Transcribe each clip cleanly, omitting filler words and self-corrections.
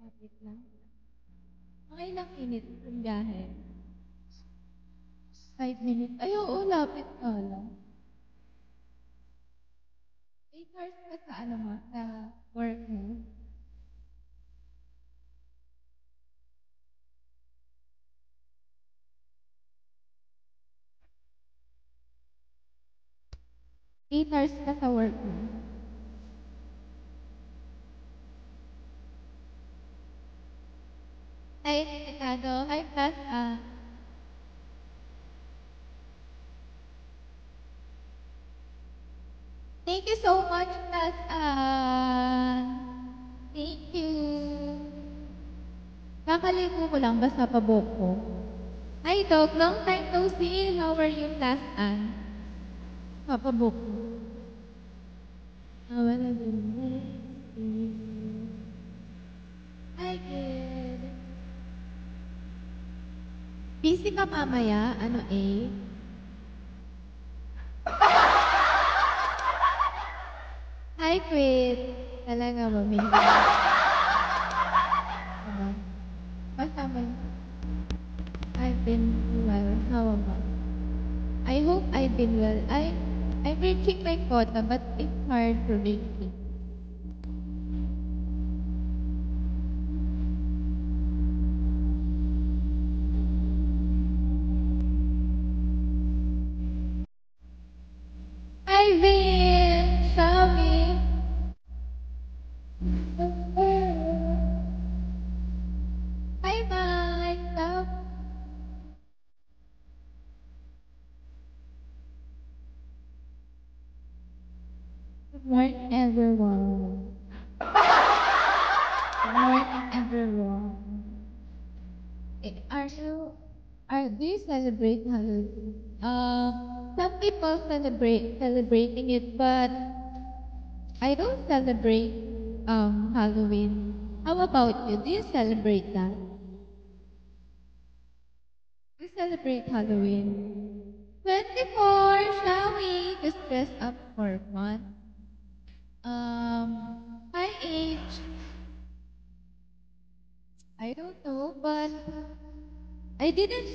Wait lang. Mga ilang minutes yung biyahe? 5 minutes? Ay, oo, lapit pala. 8 hours ka sa ano mo, sa work mo? 8 hours ka sa work mo? Hi, Ricardo. Hi, Pat. Thank you so much, Pat. Thank you. Kakaligo ko lang, basta pabok ko. Hi, Dog. Long time no see. How are you, last Ann? Papabok ko. Wala din. Hi, kid. Busy ka mamaya? Ano eh? Hi, Quit. Talaga, mamili. Basta may... I've been well. How about? I hope I've been well. I'm reaching my quota, but it's hard to reach it. Hi, Vin! Shami! Hi, Mike! Love! Good morning, everyone. Good morning, everyone. Do you celebrate Halloween? Some people celebrating it, but I don't celebrate Halloween. How about you? Do you celebrate that? We celebrate Halloween. 24, shall we? Just dress up for fun. My age, I don't know, but I didn't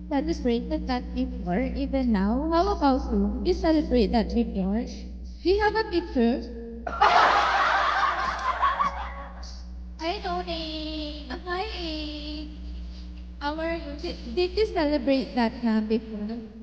celebrate that before, even now. How about you? You celebrate that before? Do you have a picture? Hi, Tony. Hi, How are you? Did you celebrate that before?